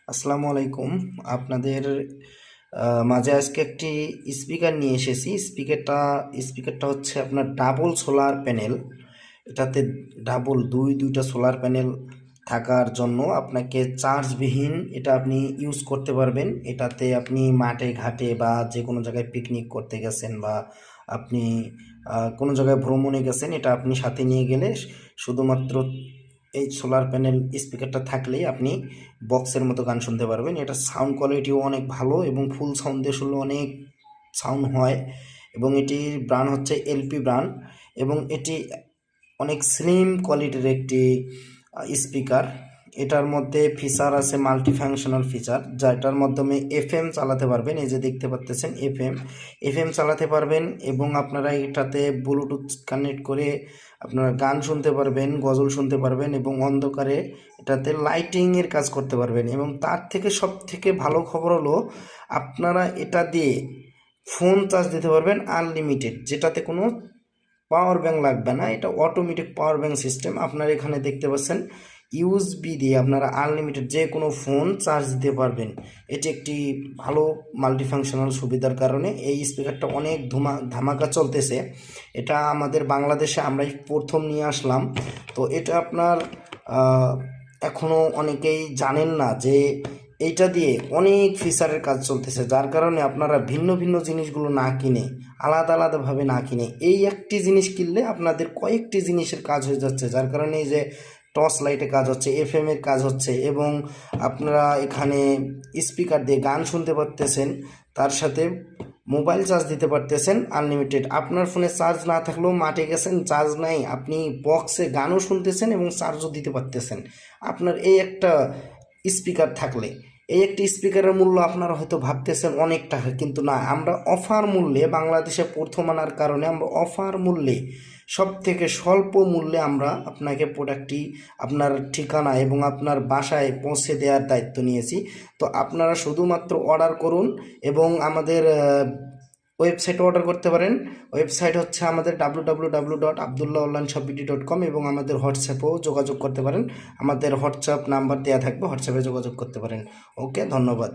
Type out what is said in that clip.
আসসালামু আলাইকুম। আপনাদের মাঝে আজকে একটি স্পিকার নিয়ে এসেছি। স্পিকারটা হচ্ছে আপনার ডাবল সোলার প্যানেল। এটাতে ডাবল দুইটা সোলার প্যানেল থাকার জন্য আপনাকে চার্জবিহীন এটা আপনি ইউজ করতে পারবেন। এটাতে আপনি মাঠে ঘাটে বা যে কোনো জায়গায় পিকনিক করতে গেছেন বা আপনি কোনো জায়গায় ভ্রমণে গেছেন, এটা আপনি সাথে নিয়ে গেলে শুধুমাত্র এই সোলার প্যানেল স্পিকারটা থাকলেই আপনি বক্সের মতো গান শুনতে পারবেন। এটা সাউন্ড কোয়ালিটিও অনেক ভালো এবং ফুল সাউন্ড দিয়ে শুনলে অনেক সাউন্ড হয়। এবং এটির ব্র্যান্ড হচ্ছে এলপি ব্র্যান্ড এবং এটি অনেক স্লিম কোয়ালিটির একটি স্পিকার। এটার মধ্যে ফিচার আছে মাল্টি ফাংশনাল ফিচার, যেটার মাধ্যমে এফএম চালাতে পারবেন। এই যে দেখতে পাচ্ছেন এফএম চালাতে পারবেন এবং আপনারা এটাতে ব্লুটুথ কানেক্ট করে আপনারা গান শুনতে পারবেন, গজল শুনতে পারবেন এবং অন্ধকারে এটাতে লাইটিংয়ের কাজ করতে পারবেন। এবং তার থেকে সব থেকে ভালো খবর হলো আপনারা এটা দিয়ে ফোন চার্জ দিতে পারবেন আনলিমিটেড, যেটাতে কোনো পাওয়ার ব্যাংক লাগবে না। এটা অটোমেটিক পাওয়ার ব্যাংক সিস্টেম। আপনারা এখানে দেখতে পাচ্ছেন ইউএসবি দিয়ে আপনারা আনলিমিটেড যে কোনো ফোন চার্জ দিতে পারবেন। এটি একটি ভালো মাল্টিফাংশনাল সুবিধার কারণে এই স্পিকারটা অনেক ধামাকা চলতেছে। এটা আমাদের বাংলাদেশে আমরাই প্রথম নিয়ে আসলাম। তো এটা আপনার এখনও অনেকেই জানেন না যে এইটা দিয়ে অনেক ফিচারের কাজ চলতেছে, যার কারণে আপনারা ভিন্ন ভিন্ন জিনিসগুলো না কিনে আলাদা আলাদাভাবে না কিনে এই একটি জিনিস কিনলে আপনাদের কয়েকটি জিনিসের কাজ হয়ে যাচ্ছে। যার কারণে এই যে টর্চ লাইটে কাজ হচ্ছে, এফএম এর কাজ হচ্ছে এবং আপনারা এখানে স্পিকার দিয়ে গান শুনতে পারতেছেন, তার সাথে মোবাইল চার্জ দিতে পারতেছেন আনলিমিটেড। আপনার ফোনে চার্জ না থাকলেও মাঠে গেছেন, চার্জ নাই, আপনি বক্সে গানও শুনতেছেন এবং চার্জও দিতে পারতেছেন আপনার এই একটা স্পিকার থাকলে। এই একটি স্পিকারের মূল্য আপনারা হয়তো ভাবতেছেন অনেক টাকা, কিন্তু না, আমরা অফার মূল্যে, বাংলাদেশে প্রথম আনার কারণে আমরা অফার মূল্যে, সব থেকে স্বল্প মূল্যে আমরা আপনাকে প্রোডাক্টটি আপনার ঠিকানা এবং আপনার বাসায় পৌঁছে দেওয়ার দায়িত্ব নিয়েছি। তো আপনারা শুধুমাত্র অর্ডার করুন এবং আমাদের ওয়েবসাইটে অর্ডার করতে পারেন। ওয়েবসাইট হচ্ছে আমাদের www.abdullaonlineshopbd.com এবং আমাদের হোয়াটসঅ্যাপেও যোগাযোগ করতে পারেন। আমাদের হোয়াটসঅ্যাপ নাম্বার দেওয়া থাকবে, হোয়াটসঅ্যাপে যোগাযোগ করতে পারেন। ওকে, ধন্যবাদ।